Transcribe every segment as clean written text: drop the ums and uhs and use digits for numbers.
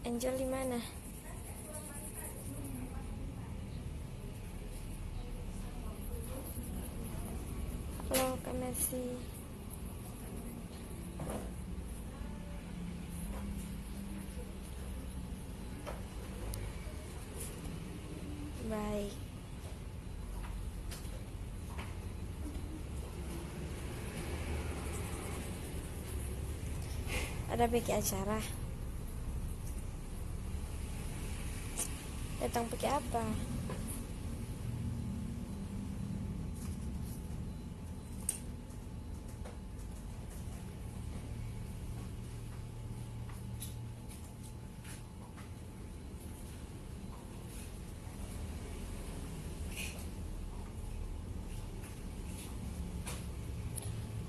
Angel di mana? Halo, Kak Mercy. Baik. Ada pakai acara? Datang pakai apa?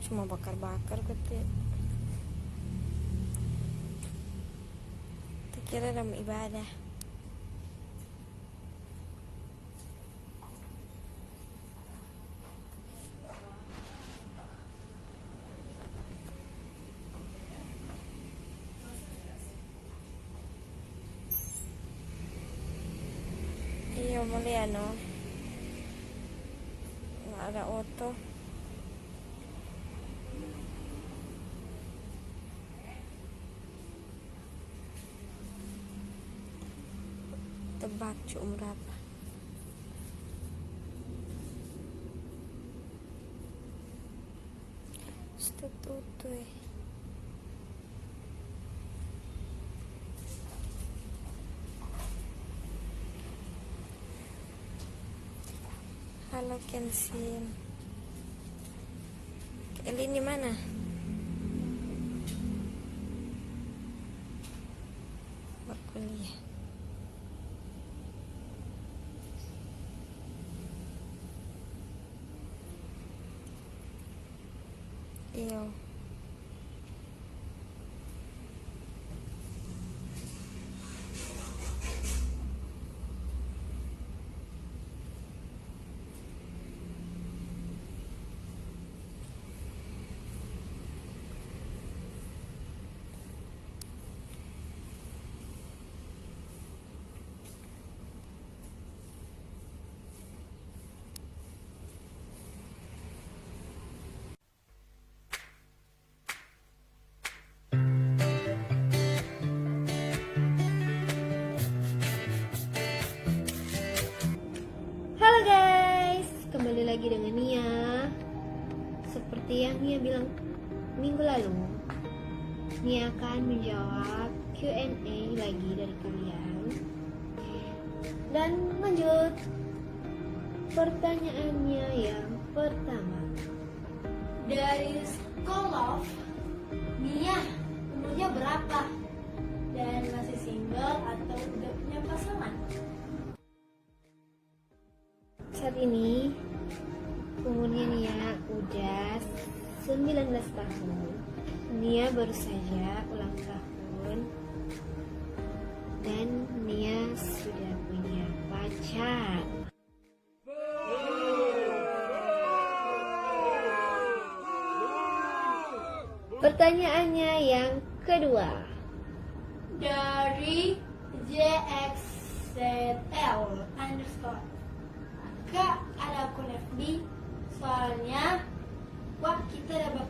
Cuma bakar-bakar gitu. Kira dalam ibadah. Iya, mulia no. Nggak ada auto. Tebak cuma berapa? Tutuy. Halo Kensin. Elin di mana? Berkuliah. Iya. Halo guys, kembali lagi dengan Nia. Seperti yang Nia bilang minggu lalu, Nia akan menjawab Q&A lagi dari kalian. Dan lanjut pertanyaannya yang pertama. Dari School of Nia, umurnya berapa? Dan masih single atau udah punya pasangan? Saat ini umurnya Nia udah 19 tahun. Nia baru saja ulang tahun dan Nia sudah punya pacar. Pertanyaannya yang kedua. Dari JXZL underscore. Kak, ada akun FB, soalnya wah kita dapat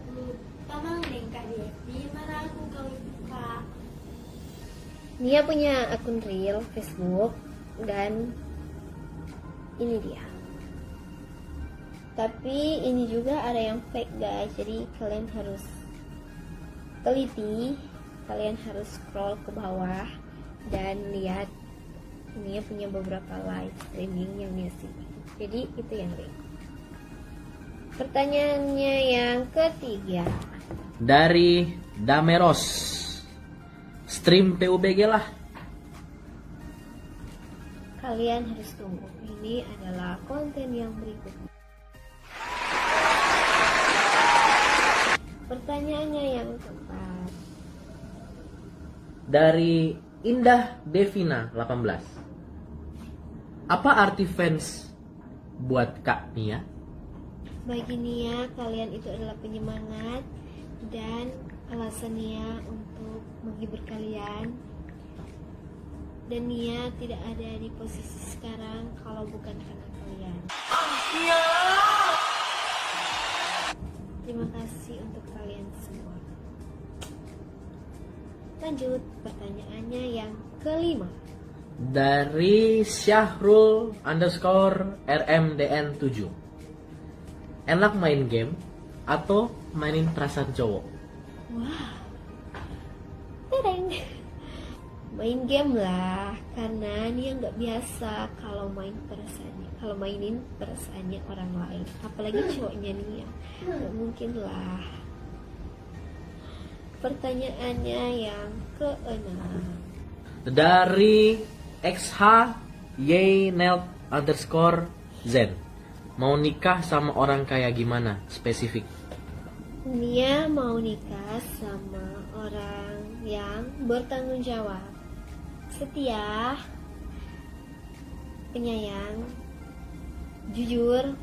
tamang deng Kak di FB, mana aku kalau Kak. Nia punya akun real Facebook dan ini dia. Tapi ini juga ada yang fake guys, jadi kalian harus teliti, kalian harus scroll ke bawah dan lihat Nia punya beberapa live streaming yang Nia simpan. Jadi itu yang real. Pertanyaannya yang ketiga. Dari Dameros. Stream PUBG lah. Kalian harus tunggu. Ini adalah konten yang berikutnya. Pertanyaannya yang keempat. Dari Indah Devina 18. Apa arti fans buat Kak Nia? Bagi Nia, kalian itu adalah penyemangat dan alasan Nia untuk menghibur kalian Dan Nia tidak ada di posisi sekarang kalau bukan karena kalian. Terima kasih untuk kalian semua. Lanjut pertanyaannya yang kelima. Dari Syahrul _ RMDN7. Enak main game atau mainin perasaan cowok? Wah, tereng. Main game lah, karena Nia nggak biasa kalau mainin perasaannya orang lain, apalagi cowoknya Nia. Nggak mungkin lah. Pertanyaannya yang keenam. Dari XHYNELT_Zen. Mau nikah sama orang kayak gimana? Spesifik. Nia mau nikah sama orang yang bertanggung jawab, setia, penyayang, jujur,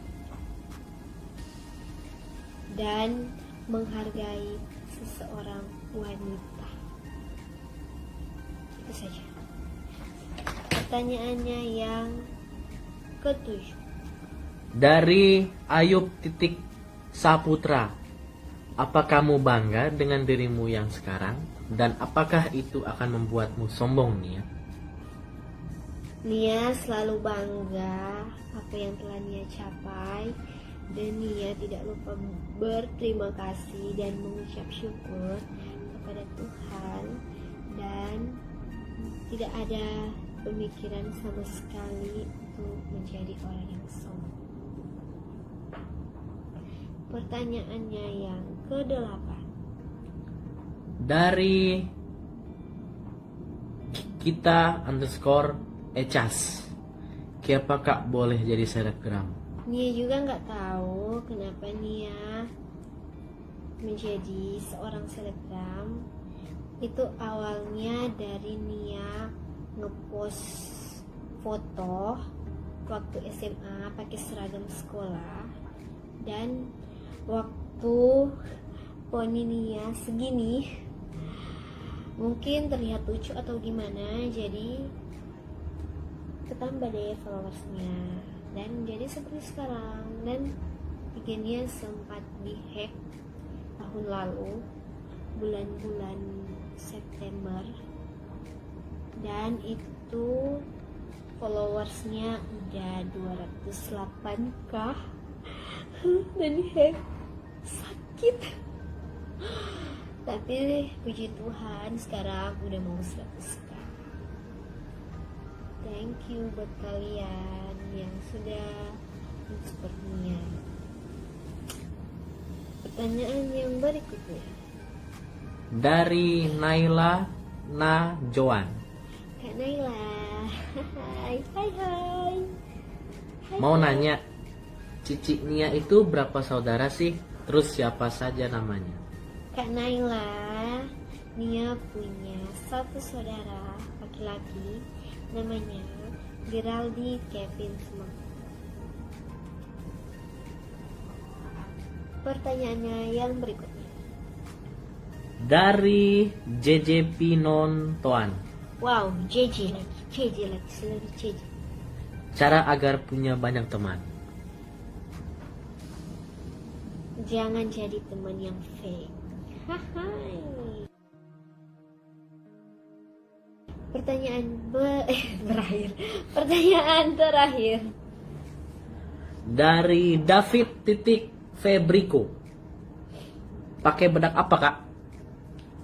dan menghargai seseorang wanita. Itu saja. Pertanyaannya yang ketujuh. Dari Ayub Saputra. Apa kamu bangga dengan dirimu yang sekarang? Dan apakah itu akan membuatmu sombong, Nia? Nia selalu bangga apa yang telah Nia capai, dan Nia tidak lupa berterima kasih dan mengucap syukur kepada Tuhan, dan tidak ada pemikiran sama sekali untuk menjadi orang yang sombong. Pertanyaannya yang ke-8. Dari kita_Echas. Kenapa kak boleh jadi selebgram? Nia juga nggak tahu kenapa Nia menjadi seorang selebgram. Itu awalnya dari Nia ngepost foto waktu SMA pakai seragam sekolah, dan waktu poni Nia segini, mungkin terlihat lucu atau gimana, jadi ketambah deh followersnya dan jadi seperti sekarang. Dan IG Nia sempat dihack tahun lalu bulan-bulan September, dan itu followersnya udah 208k dan dihack. Sakit, tapi puji Tuhan sekarang udah mau 100k. Thank you buat kalian yang sudah support Nia. Pertanyaan yang berikutnya. Dari Naila Najoan. Kak Naila. Hai. Mau nanya, Cici Nia itu berapa saudara sih? Terus siapa saja namanya? Kak Naila, Nia punya satu saudara laki-laki, namanya Geraldi Kevin Smart. Pertanyaannya yang berikutnya. Dari JJ Pinontoan. Wow, JJ lagi, selalu JJ. Cara agar punya banyak teman. Jangan jadi teman yang fake. Hai. Pertanyaan terakhir. Dari David_Febriko. Pakai bedak apa kak?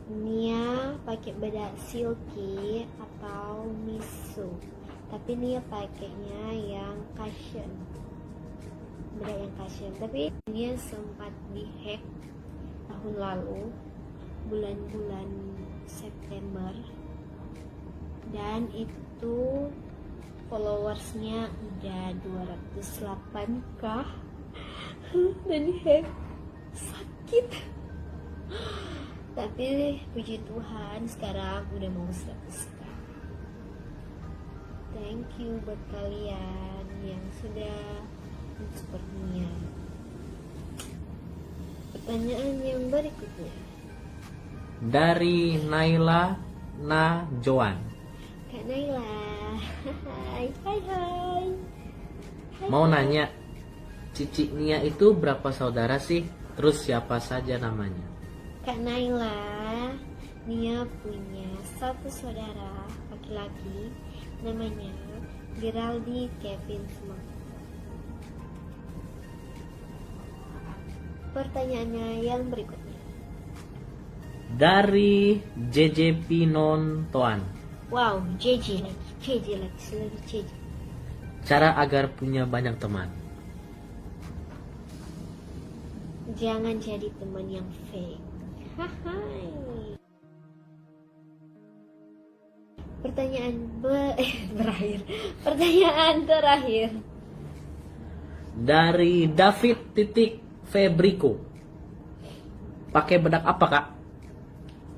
Nia pakai bedak silky atau miso, tapi Nia pakainya yang cushion, bedak yang cushion. Tapi Nia sempat dihack tahun lalu bulan-bulan September, dan itu followersnya udah 208k dan dihack. Sakit, tapi puji Tuhan sekarang udah mau 100k. Thank you buat kalian yang sudah support Nia. Pertanyaan yang berikutnya. Dari Naila Najoan. Kak Naila. Hai, hai, hai. Mau nanya, Cici Nia itu berapa saudara sih? Terus siapa saja namanya? Kak Naila, Nia punya satu saudara laki-laki, namanya Geraldi Kevin Smart. Pertanyaannya yang berikutnya. Dari JJ Pinontoan, Wow, JJ lagi, selalu JJ. cara agar punya banyak teman. Jangan jadi teman yang fake. Hai. Pertanyaan berakhir. Pertanyaan terakhir. Dari David Febriko, pakai bedak apa kak?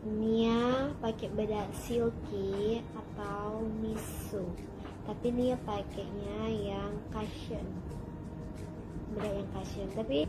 Nia pakai bedak silky atau miso, tapi Nia pakainya yang cushion, bedak yang cushion. Tapi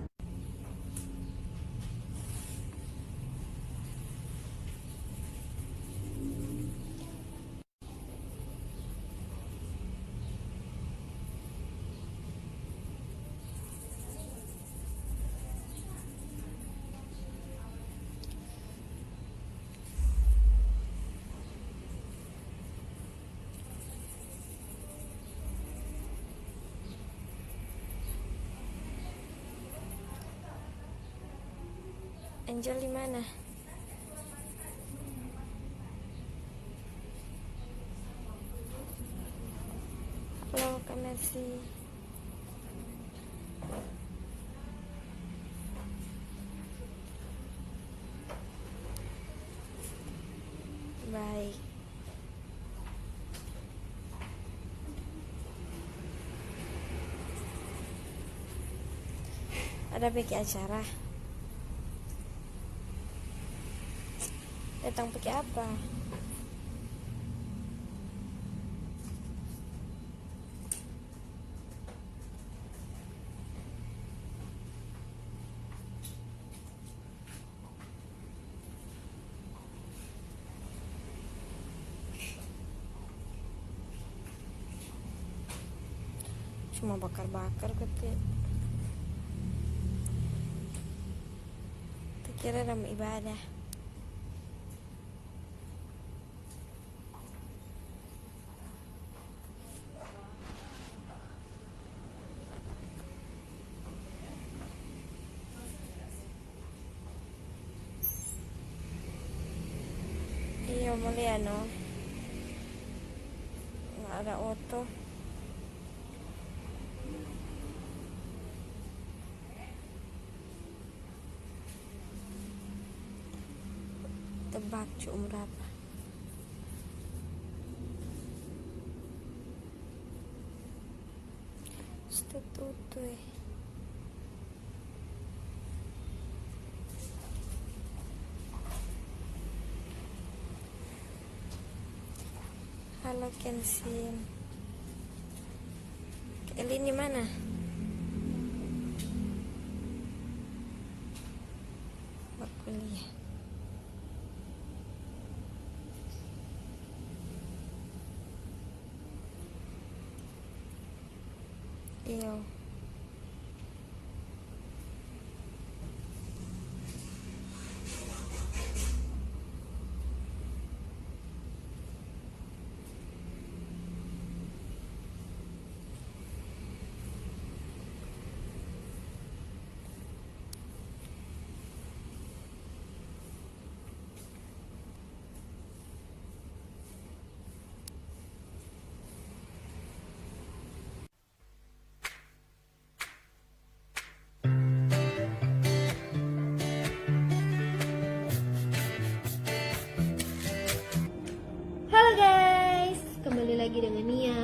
Angel di mana? Halo, Kak Mercy. Baik. Ada pakai acara? Datang pakai apa? Cuma bakar-bakar gitu. Kira dalam ibadah. Iya, mulia no. Nggak ada auto. Tebak cuma berapa? Tutui. Halo Kensin. Elin di mana? Kuliah. Iya. halo guys, kembali lagi dengan Nia.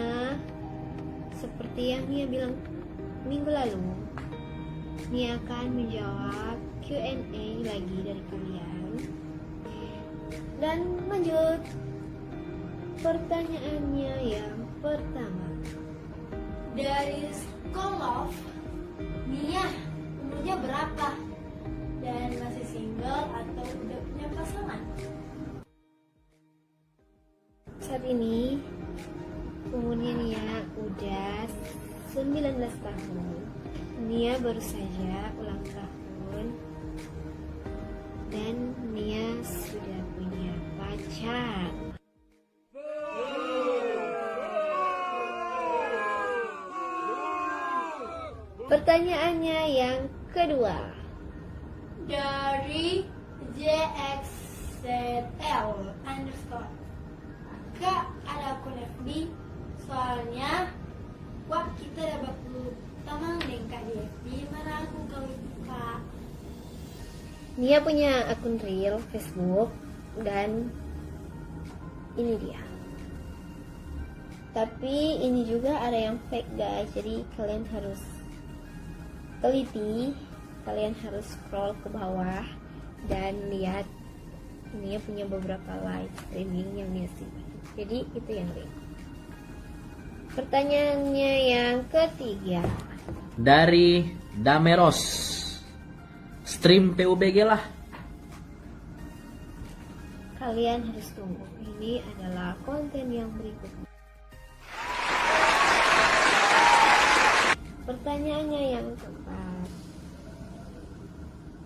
Seperti yang Nia bilang minggu lalu, Nia akan menjawab Q&A lagi dari kalian. Dan lanjut pertanyaannya yang pertama. Dari Skolov, Nia umurnya berapa? Dan masih single atau udah punya pasangan? saat ini umurnya Nia udah 19 tahun. Nia baru saja ulang tahun dan Nia sudah punya pacar. Pertanyaannya yang kedua. Dari JXZL underscore. Kak, ada akun FB. Soalnya, wah kita dapat tamang deh Kak di FB. Mana aku kau itu Kak? Nia punya akun real Facebook dan ini dia. Tapi ini juga ada yang fake guys, jadi kalian harus teliti, kalian harus scroll ke bawah dan lihat Nia punya beberapa live streaming yang Nia simpan. Jadi itu yang real. Pertanyaannya yang ketiga. Dari Dameros. Stream PUBG lah. Kalian harus tunggu. Ini adalah konten yang berikutnya. Pertanyaannya yang keempat.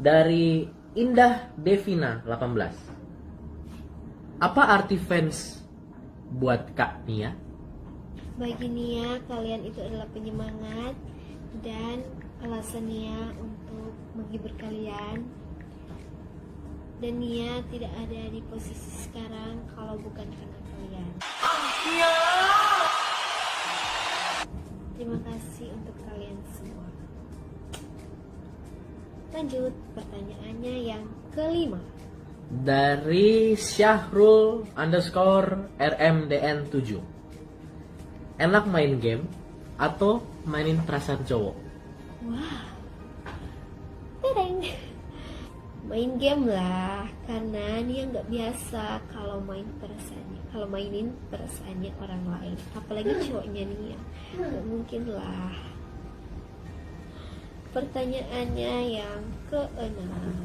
Dari Indah Devina 18. Apa arti fans buat Kak Nia? Bagi Nia, kalian itu adalah penyemangat dan alasan Nia untuk menghibur kalian. Dan Nia tidak ada di posisi sekarang kalau bukan karena kalian. Terima kasih untuk kalian semua. Lanjut, pertanyaannya yang kelima. Dari Syahrul underscore RMDN7. Enak main game atau mainin perasaan cowok? Wah, tereng. Main game lah, karena dia nggak biasa kalau mainin perasaannya orang lain, apalagi cowoknya Nia. Nggak mungkin lah. Pertanyaannya yang keenam.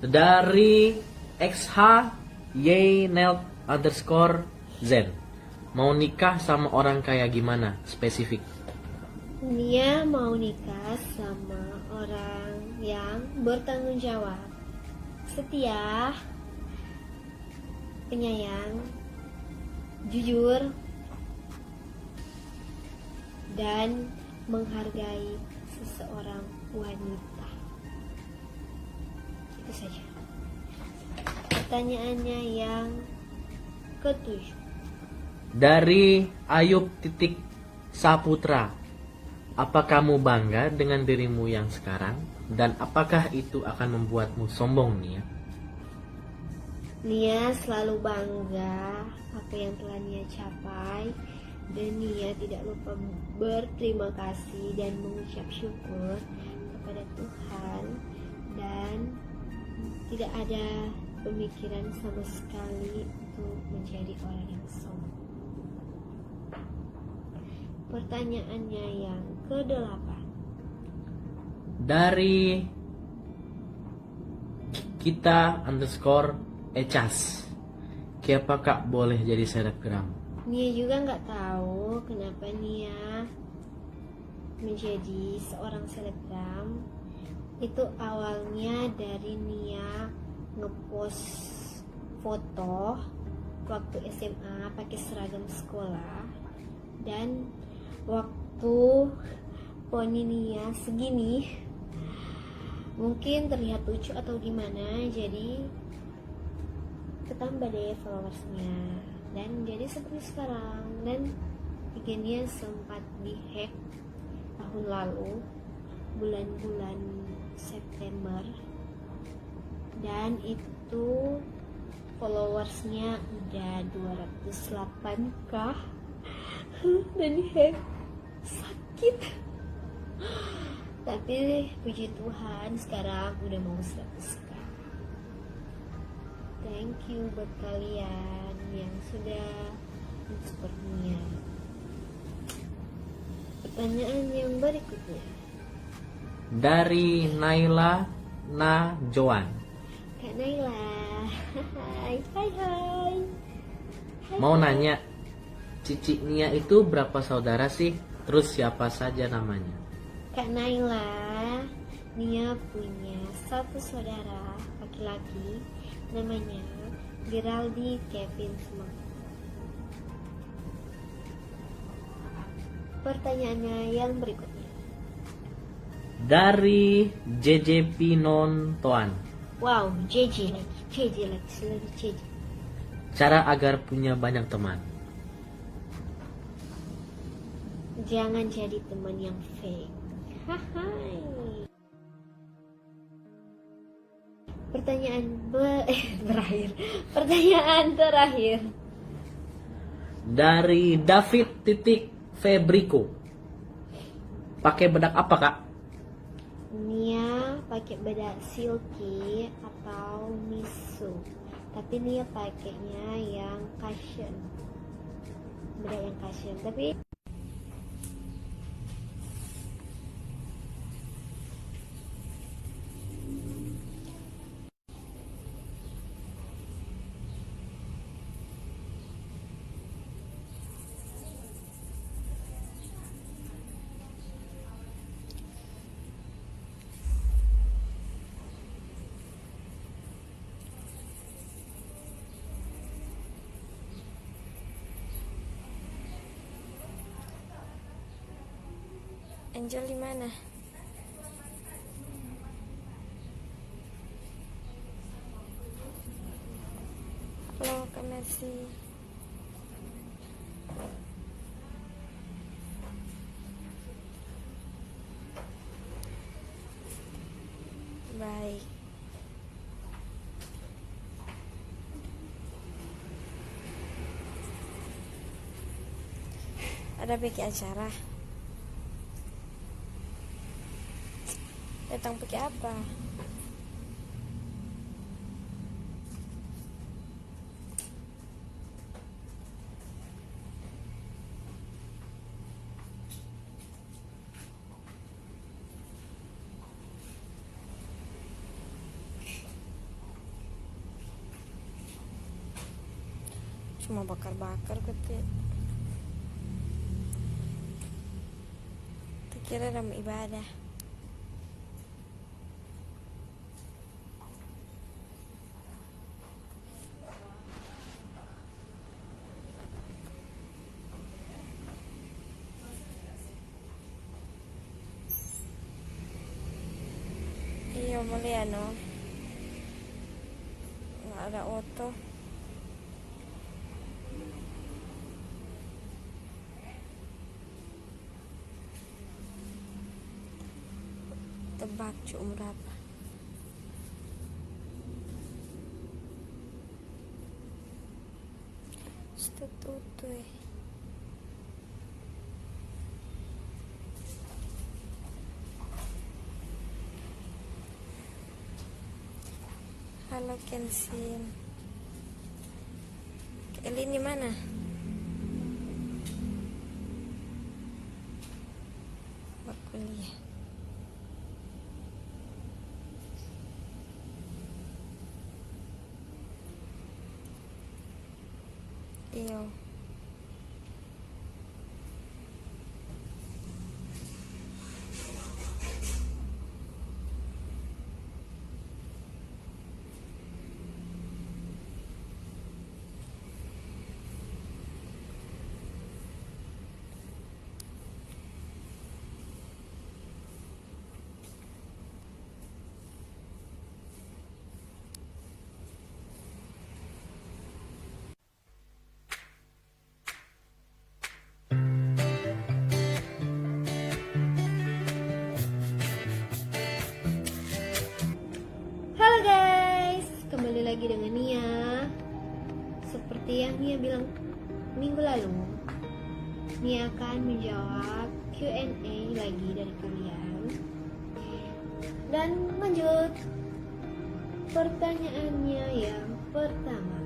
Dari XH Yeynelt underscore Zen. Mau nikah sama orang kayak gimana? Spesifik. Nia mau nikah sama orang yang bertanggung jawab, setia, penyayang, jujur, dan menghargai seseorang wanita. Itu saja. Pertanyaannya yang ketujuh. Dari Ayub titik Saputra. Apa kamu bangga dengan dirimu yang sekarang? Dan apakah itu akan membuatmu sombong, Nia? Nia selalu bangga apa yang telah Nia capai. Dan Nia tidak lupa berterima kasih dan mengucap syukur kepada Tuhan. Dan tidak ada pemikiran sama sekali untuk menjadi orang yang sombong. Pertanyaannya yang ke-8. Dari kita underscore Ecas. Kenapa Kak boleh jadi selebgram? Nia juga nggak tahu kenapa Nia menjadi seorang selebgram. Itu awalnya dari Nia ngepost foto waktu SMA pakai seragam sekolah, dan waktu poni Nia segini mungkin terlihat lucu atau gimana, jadi ketambah deh followersnya dan jadi seperti sekarang. Dan IG Nia sempat dihack tahun lalu bulan-bulan September, dan itu followersnya udah 208k dan dihack. Sakit, tapi puji Tuhan sekarang udah mau 100k. Thank you buat kalian yang sudah mensupport Nia. Pertanyaan yang berikutnya. Dari Naila Najoan. Kak Naila. Hai. Hai. Mau nanya, Cici Nia itu berapa saudara sih? Terus siapa saja namanya? Kak Naila, Nia punya satu saudara laki-laki namanya Geraldi Kevin Smart. Pertanyaannya yang berikutnya. Dari JJP Nontoan. Wow, JJ lagi, selalu JJ. Cara agar punya banyak teman. Jangan jadi teman yang fake. Hai. Terakhir. Pertanyaan terakhir. Dari David Febriko. Pakai bedak apa, Kak? Nia pakai bedak silky atau miso. Tapi Nia pakainya yang cushion. Bedak yang cushion. Tapi Angel di mana? Halo, Kak Mercy. Baik. Ada bikin acara. Datang pakai apa? Cuma bakar-bakar gitu. Kira dalam ibadah. Iya, mulia no. Nggak ada auto. Tebak cuma berapa? Setutui. Halo Kensin. Elin di mana? Kuliah. Iya. halo guys, kembali lagi dengan Nia. Seperti yang Nia bilang minggu lalu, Nia akan menjawab Q&A lagi dari kalian. Dan lanjut pertanyaannya yang pertama.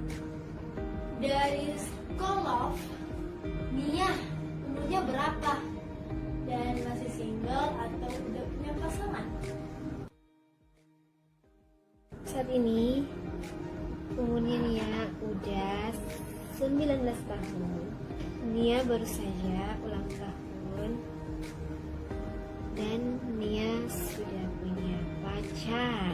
Dari Skolov, Nia umurnya berapa? Dan masih single atau udah punya pasangan? Saat ini umurnya Nia udah 19 tahun. Nia baru saja ulang tahun dan Nia sudah punya pacar.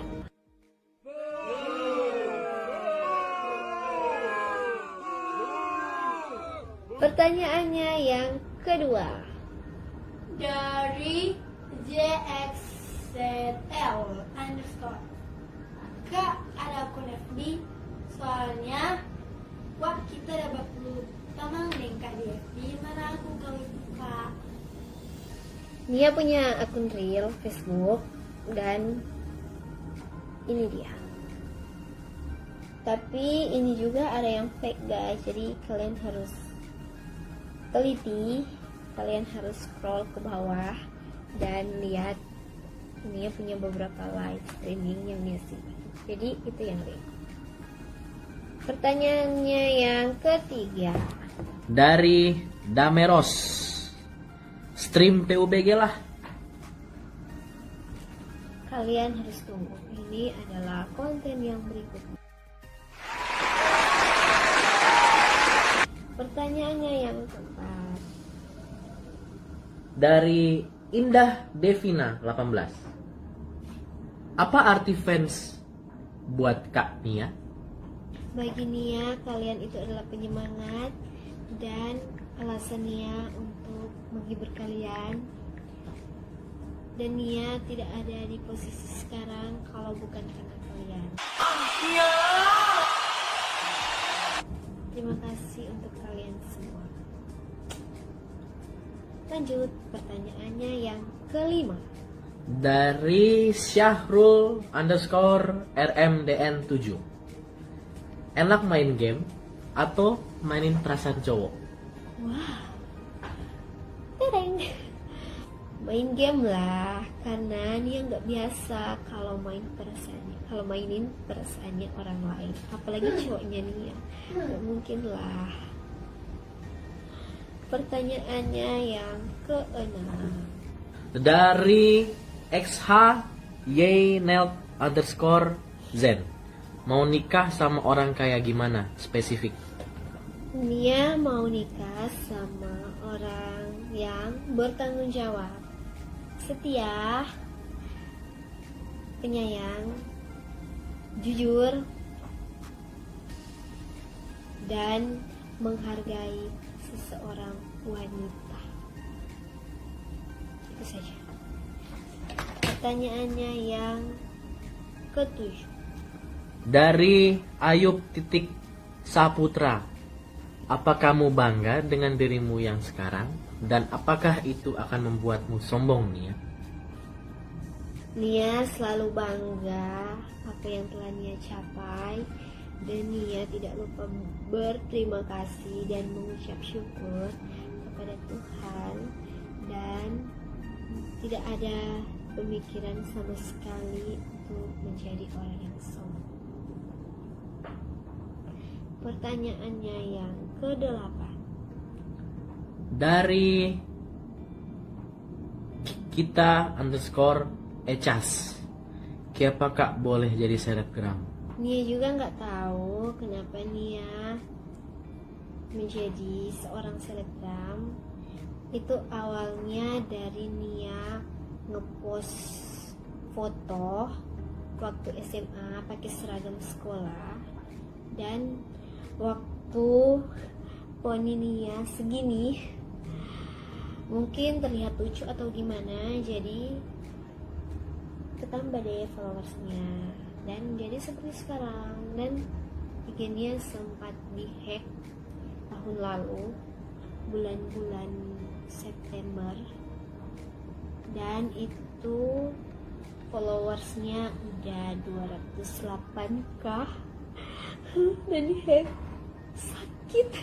Pertanyaannya yang kedua. Dari JXZL underscore. Kak, ada akun FB. Soalnya wah kita dapat perlu tamang lengkap di FB. Mana aku kau buka. Nia punya akun real Facebook dan ini dia. Tapi ini juga ada yang fake guys. Jadi kalian harus teliti, kalian harus scroll ke bawah dan lihat Nia punya beberapa live streaming yang Nia simpan. Jadi itu yang real. Pertanyaannya yang ketiga. Dari Dameros, stream PUBG lah. Kalian harus tunggu. Ini adalah konten yang berikutnya. Pertanyaannya yang keempat. Dari Indah Devina 18. Apa arti fans buat Kak Nia? Bagi Nia, kalian itu adalah penyemangat dan alasan Nia untuk menghibur kalian. Dan Nia tidak ada di posisi sekarang kalau bukan karena kalian. Terima kasih untuk kalian semua. Lanjut pertanyaannya yang kelima. Dari Syahrul underscore RMDN7. Enak main game atau mainin perasaan cowok? Wah, tereng. Main game lah, karena dia nggak biasa kalau mainin perasaannya orang lain, apalagi cowoknya Nia. Nggak mungkin lah. Pertanyaannya yang keenam. Dari XH Yeynelt underscore Zen. Mau nikah sama orang kayak gimana? Spesifik. Nia mau nikah sama orang yang bertanggung jawab, setia, penyayang, jujur, dan menghargai seseorang wanita. Itu saja. Pertanyaannya yang ketujuh. Dari Ayub titik Saputra. Apa kamu bangga dengan dirimu yang sekarang? Dan apakah itu akan membuatmu sombong, Nia? Nia selalu bangga apa yang telah Nia capai. Dan Nia tidak lupa berterima kasih dan mengucap syukur kepada Tuhan. Dan tidak ada pemikiran sama sekali untuk menjadi orang yang sombong. Pertanyaannya yang ke-8. Dari kita underscore Echas. Kenapa Kak boleh jadi selebgram? Nia juga nggak tahu kenapa Nia menjadi seorang selebgram. Itu awalnya dari Nia ngepost foto waktu SMA pakai seragam sekolah, dan waktu poni Nia segini mungkin terlihat lucu atau gimana, jadi ketambah deh followersnya dan jadi seperti sekarang. Dan IG Nia sempat dihack tahun lalu bulan-bulan September, dan itu followersnya udah 208k dan dihack. Sakit.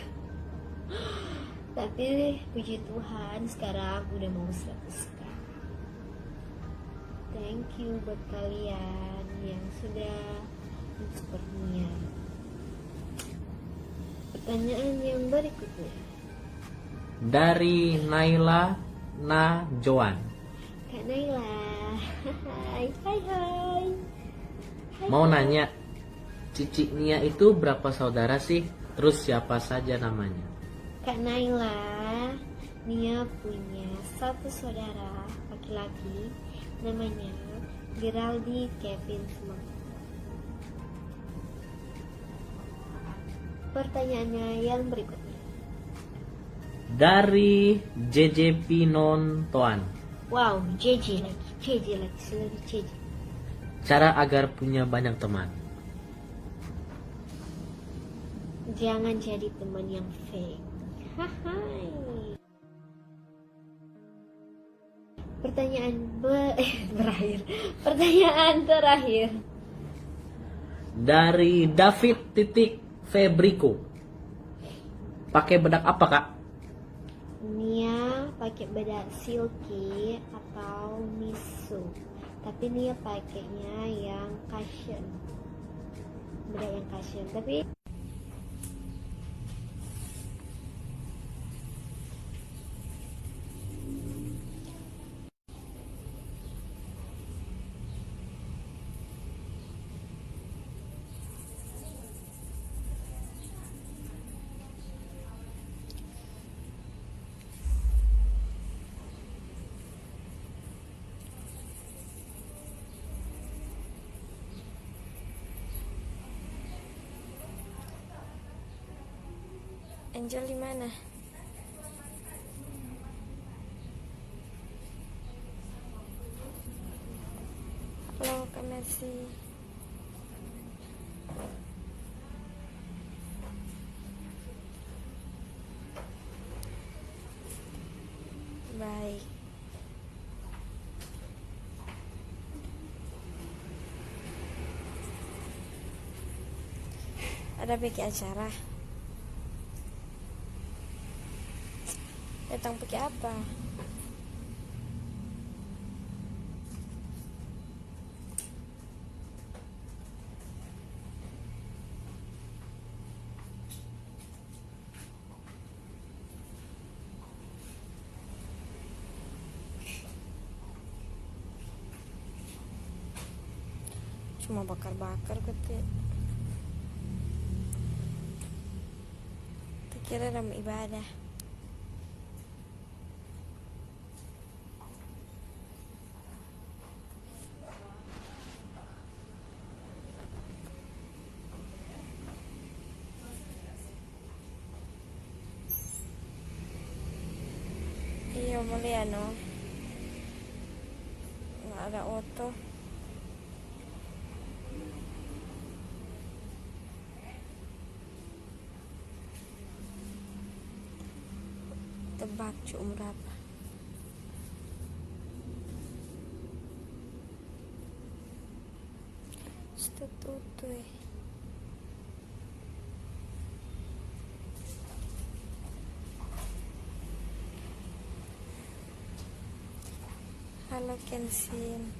Tapi puji Tuhan sekarang udah mau 100k. Thank you buat kalian yang sudah mensupport Nia. Pertanyaan yang berikutnya. Dari Naila Najoan. Kak Naila. Hai. Mau nanya, Cici Nia itu berapa saudara sih? Terus siapa saja namanya? Kak Naila, Nia punya satu saudara laki-laki namanya Geraldi Kevin Semangat. Pertanyaannya yang berikutnya. Dari JJ Pinontoan. Wow, JJ lagi, selalu JJ. Cara agar punya banyak teman. Jangan jadi teman yang fake. Hai. Berakhir. Pertanyaan terakhir. Dari David Febriko. Pakai bedak apa, Kak? Nia pakai bedak silky atau miso. Tapi Nia pakainya yang cushion. Bedak yang cushion. Tapi Angel di mana? Halo, Kak Mercy. Baik. Ada pakai acara? Datang pakai apa? Cuma bakar-bakar gitu. Kira dalam ibadah. Iya, mulia no. Nggak ada auto. Tebak cuma berapa? Setutui. Halo Kensin.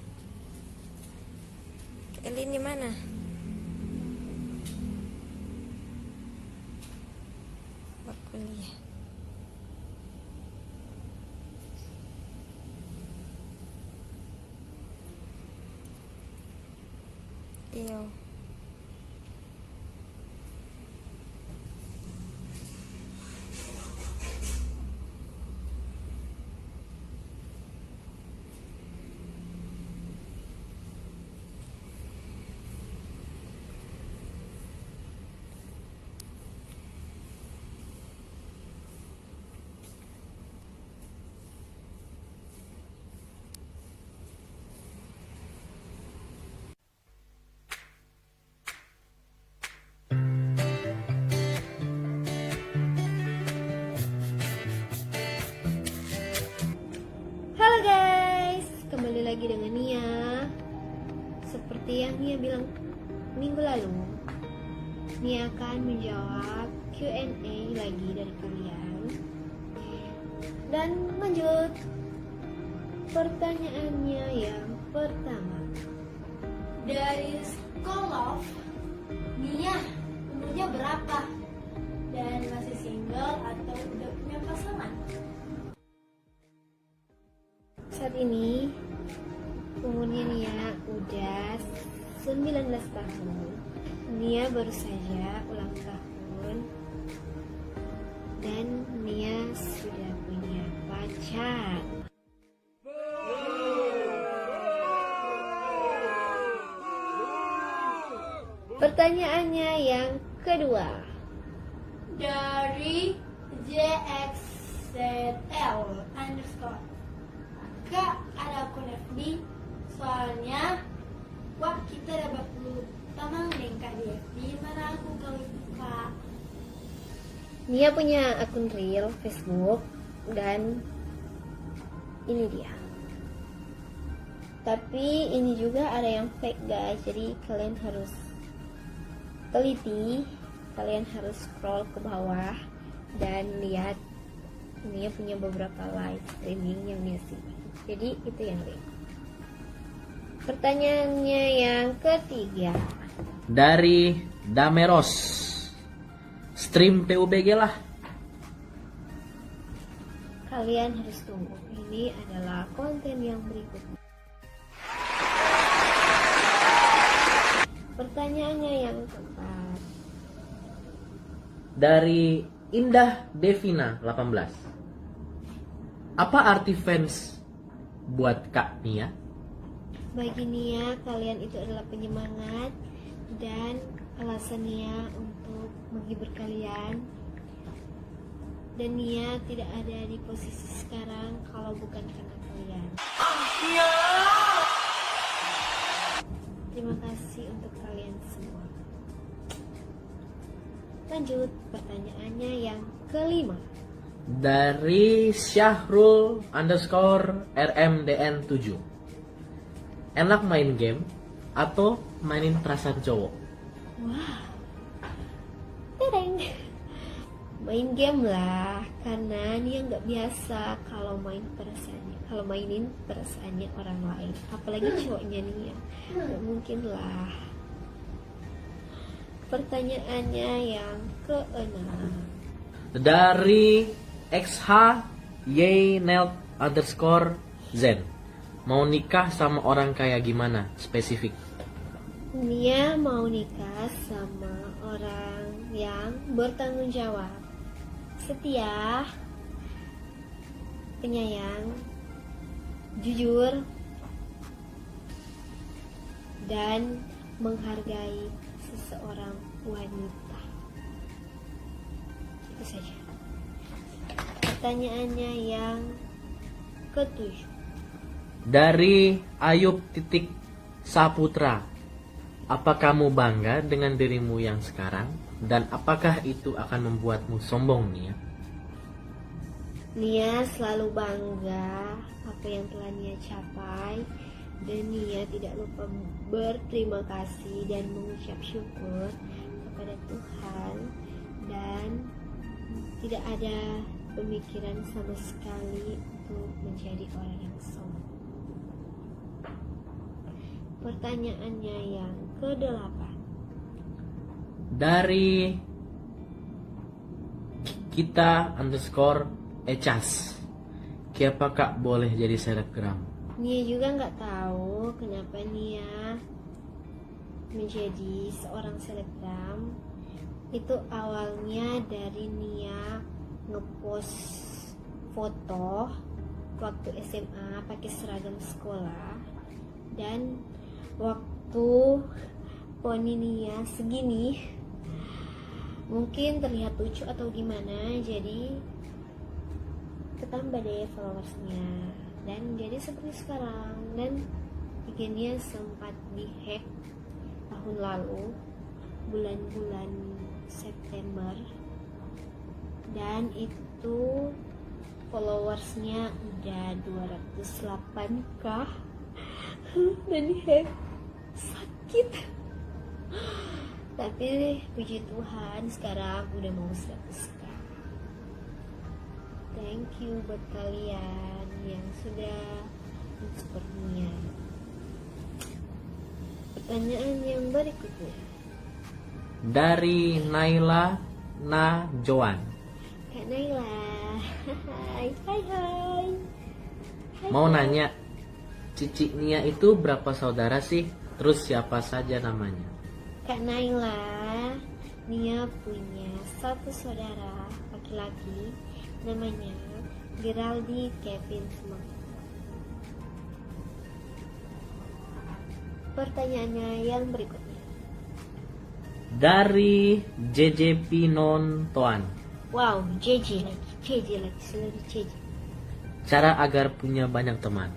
Elin di mana? Kuliah. Iya. halo guys, kembali lagi dengan Nia. Seperti yang Nia bilang minggu lalu, Nia akan menjawab Q&A lagi dari kalian. Dan lanjut pertanyaannya yang pertama. Dari Skolof, Nia umurnya berapa? Dan masih single atau udah punya pasangan? Saat ini umurnya Nia udah 19 tahun. Nia baru saja ulang tahun Dan Nia sudah punya pacar. Pertanyaannya yang kedua. Dari JXZL underscore. Kak, ada akun FB. Soalnya, wah kita dapat perlu tamang deng kak di FB. Mana aku kalau Kak? Nia punya akun real Facebook dan ini dia. Tapi ini juga ada yang fake guys. Jadi kalian harus teliti. Kalian harus scroll ke bawah dan lihat Nia punya beberapa live streaming yang Nia simpan. Jadi itu yang real. Pertanyaannya yang ketiga. Dari Dameros. Stream PUBG lah. Kalian harus tunggu. Ini adalah konten yang berikutnya. Pertanyaannya yang keempat. Dari Indah Devina 18. Apa arti fans buat Kak Nia? Bagi Nia, kalian itu adalah penyemangat dan alasan Nia untuk menghibur kalian. Dan Nia tidak ada di posisi sekarang kalau bukan karena kalian. Terima kasih untuk kalian semua. Lanjut pertanyaannya yang kelima. Dari Syahrul underscore RMDN7. Enak main game atau mainin perasaan cowok? Wah, tereng. Main game lah, karena Nia nggak biasa kalau mainin perasaannya orang lain, apalagi cowoknya Nia. Nggak mungkin lah. Pertanyaannya yang keenam. Dari XH Yeynelt underscore Zen. Mau nikah sama orang kayak gimana? Spesifik. Nia mau nikah sama orang yang bertanggung jawab, setia, penyayang, jujur, dan menghargai seseorang wanita. Itu saja. Pertanyaannya yang ketujuh. Dari Ayub titik Saputra. Apa kamu bangga dengan dirimu yang sekarang? Dan apakah itu akan membuatmu sombong, Nia? Nia selalu bangga apa yang telah Nia capai. Dan Nia tidak lupa berterima kasih dan mengucap syukur kepada Tuhan. Dan tidak ada pemikiran sama sekali untuk menjadi orang yang sombong. Pertanyaannya yang ke-8. Dari kita underscore Ecas. Siapa Kak boleh jadi selebgram? Nia juga nggak tahu kenapa Nia menjadi seorang selebgram. Itu awalnya dari Nia ngepost foto waktu SMA pakai seragam sekolah, dan waktu poni Nia segini mungkin terlihat lucu atau gimana, jadi ketambah deh followersnya dan jadi seperti sekarang. Dan IG Nia sempat dihack tahun lalu bulan-bulan September, dan itu followersnya udah 208k dan dihack. Sakit, tapi puji Tuhan sekarang udah mau 100k. Thank you buat kalian yang sudah support Nia. Pertanyaan yang berikutnya. Dari Naila Najoan. Kak Naila. Hai. Hai. Mau nanya, Cici Nia itu berapa saudara sih? Terus siapa saja namanya? Kak Naila, Nia punya satu saudara laki-laki namanya Geraldi Kevin Smart. Pertanyaannya yang berikutnya. Dari JJ Pinon Toan. Wow, JJ lagi, selalu JJ. Cara agar punya banyak teman.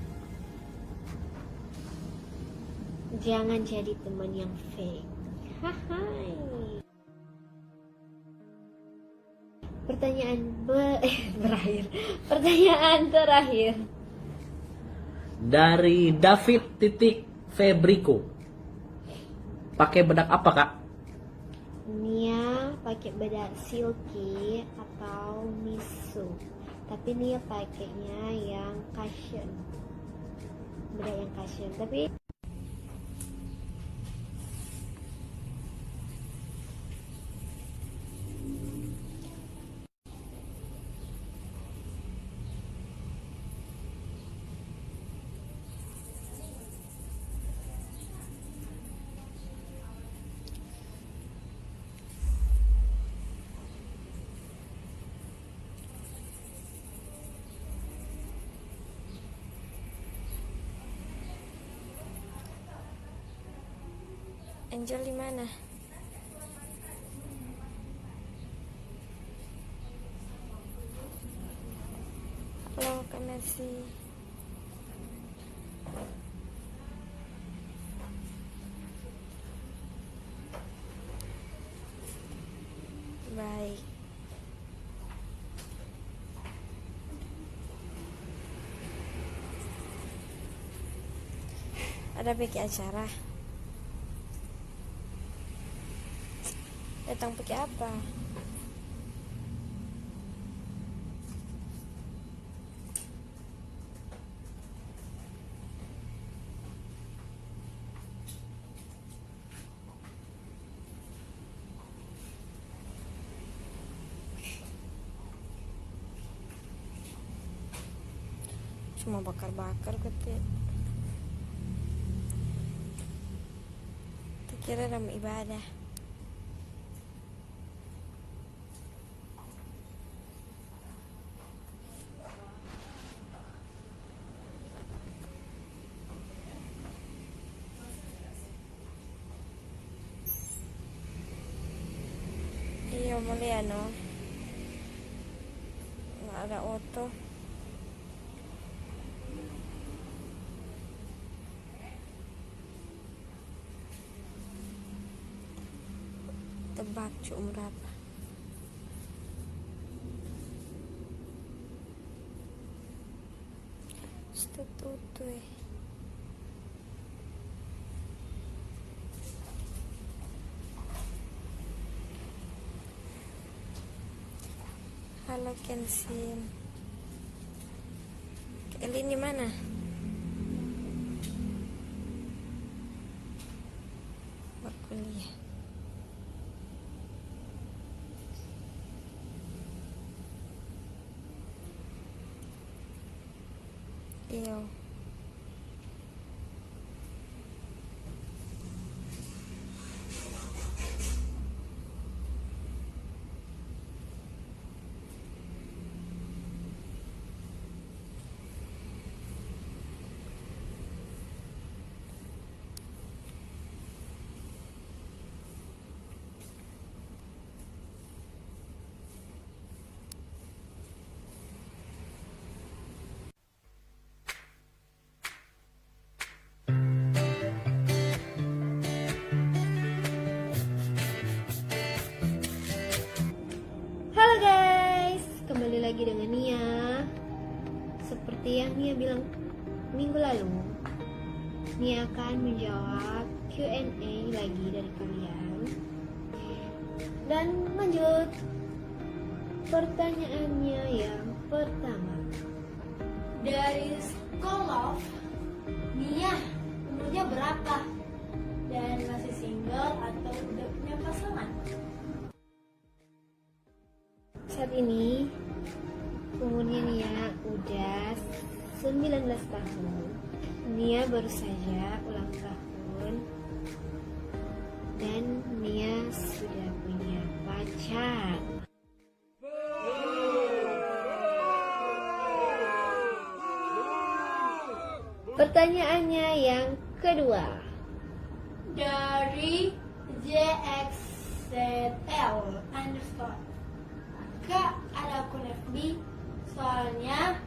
Jangan jadi teman yang fake. Hai. Berakhir. Pertanyaan terakhir. Dari David titik Febriko. Pakai bedak apa, Kak? Nia pakai bedak silky atau miso. Tapi Nia pakainya yang cushion. Bedak yang cushion. Tapi Angel di mana? Halo, Kak Mercy. Baik. Ada pakai acara? Datang pakai apa? Cuma bakar-bakar gitu. Kira dalam ibadah. Iya, mulai ano. Nggak ada auto. Tebak cuma berapa? Tutui. Halo Kensin. Elin di mana? Kuliah. Iya. halo guys, kembali lagi dengan Nia. Seperti yang Nia bilang minggu lalu, Nia akan menjawab Q&A lagi dari kalian. Dan lanjut pertanyaannya yang pertama. Dari Skolof, Nia umurnya berapa? Dan masih single atau udah punya pasangan? Saat ini umurnya Nia udah 19 tahun. Nia baru saja ulang tahun dan Nia sudah punya pacar. Pertanyaannya yang kedua. Dari JXZL underscore. Kak, ada akun FB. Soalnya,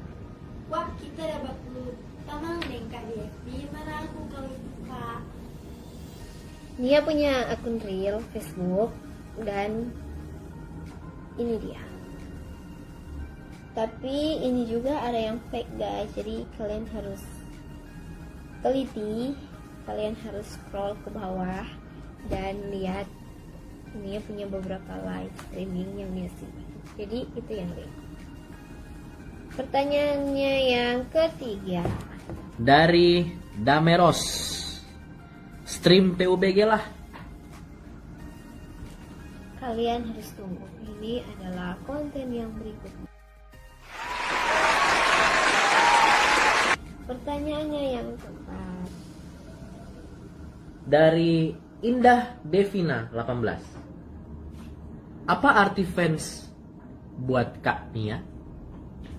wah kita dapat perlu tamang deh Kak di FB. Mana aku kalau itu Kak? Nia punya akun real Facebook dan ini dia. Tapi ini juga ada yang fake guys. Jadi kalian harus teliti, kalian harus scroll ke bawah dan lihat ini punya beberapa live streaming yang dia simpan. Jadi itu yang real. Pertanyaannya yang ketiga. Dari Dameros, stream PUBG lah. Kalian harus tunggu. Ini adalah konten yang berikutnya. Pertanyaannya yang keempat. Dari Indah Devina 18. Apa arti fans buat Kak Nia?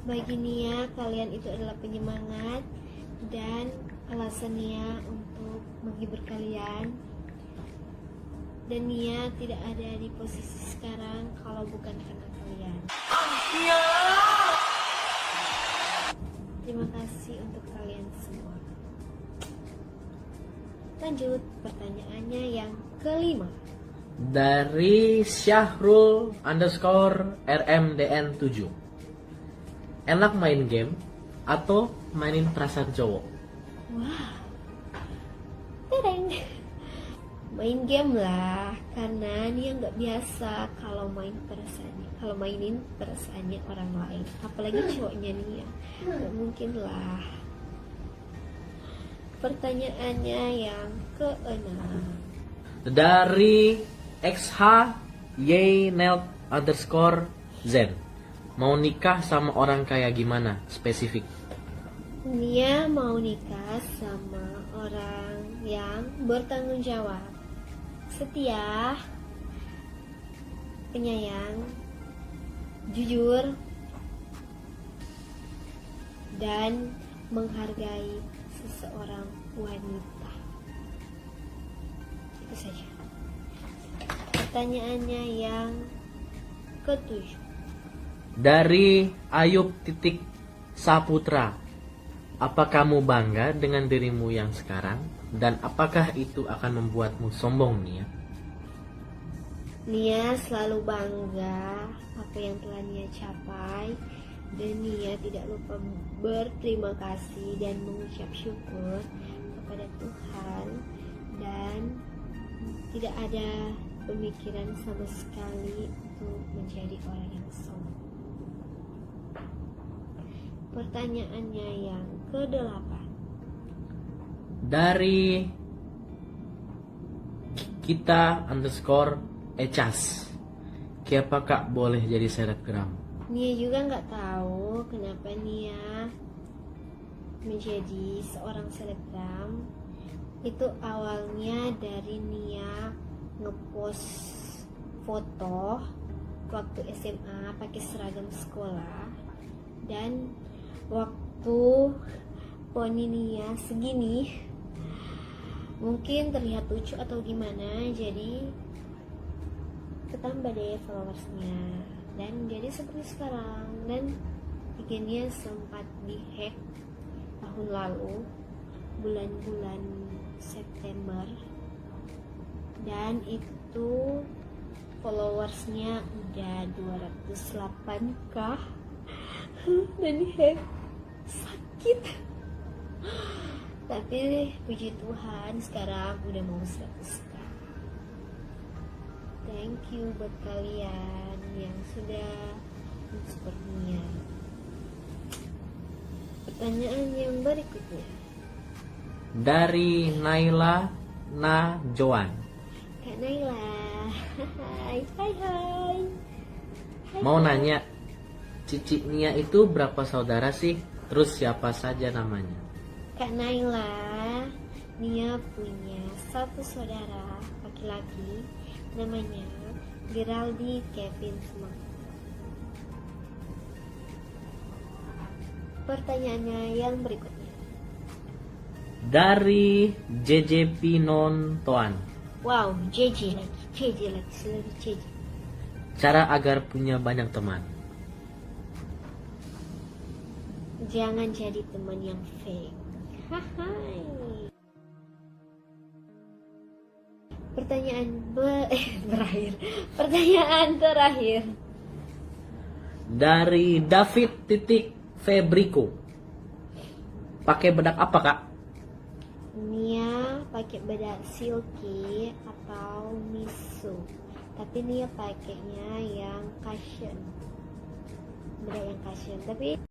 Bagi Nia, kalian itu adalah penyemangat dan alasan Nia untuk menghibur kalian. Dan Nia tidak ada di posisi sekarang kalau bukan karena kalian. Terima kasih untuk kalian semua. Lanjut pertanyaannya yang kelima. Dari Syahrul underscore RMDN 7. Enak main game atau mainin perasaan cowok? Wah, tereng. Main game lah, karena dia nggak biasa kalau mainin perasaannya orang lain, apalagi cowoknya Nia. Nggak mungkin lah. Pertanyaannya yang keenam. Dari XH Yeynelt underscore Zen. Mau nikah sama orang kayak gimana? Spesifik. Nia mau nikah sama orang yang bertanggung jawab, setia, penyayang, jujur, dan menghargai seseorang wanita. Itu saja. Pertanyaannya yang ketujuh. Dari Ayub titik Saputra. Apa kamu bangga dengan dirimu yang sekarang? Dan apakah itu akan membuatmu sombong, Nia? Nia selalu bangga apa yang telah Nia capai. Dan Nia tidak lupa berterima kasih dan mengucap syukur kepada Tuhan. Dan tidak ada pemikiran sama sekali untuk menjadi orang yang sombong. Pertanyaannya yang ke-8. Dari kita underscore Ecas. Kenapa Kak boleh jadi selebgram? Nia juga nggak tahu kenapa Nia menjadi seorang selebgram. Itu awalnya dari Nia ngepost foto waktu SMA pakai seragam sekolah, dan waktu poni Nia segini mungkin terlihat lucu atau gimana, jadi ketambah deh followersnya dan jadi seperti sekarang. Dan IG-nya sempat dihack tahun lalu bulan-bulan September, dan itu followersnya udah 208k dan dihack. Sakit. Tapi puji Tuhan sekarang udah mau 100k. Thank you buat kalian yang sudah mensupport Nia. Pertanyaan yang berikutnya. Dari Naila Najoan. Kak Naila. Hai. Mau nanya, Cici Nia itu berapa saudara sih? Terus siapa saja namanya? Kak Naila, Nia punya satu saudara laki-laki namanya Geraldi Kevin Smak. Pertanyaannya yang berikutnya. Dari JJ Pinon Toan. Wow, JJ lagi, selalu JJ. Cara agar punya banyak teman. Jangan jadi teman yang fake. Hai. Pertanyaan terakhir. Pertanyaan terakhir. Dari David Febriko. Pakai bedak apa, Kak? Nia pakai bedak silky atau miso. Tapi Nia pakainya yang cushion. Bedak yang cushion. Tapi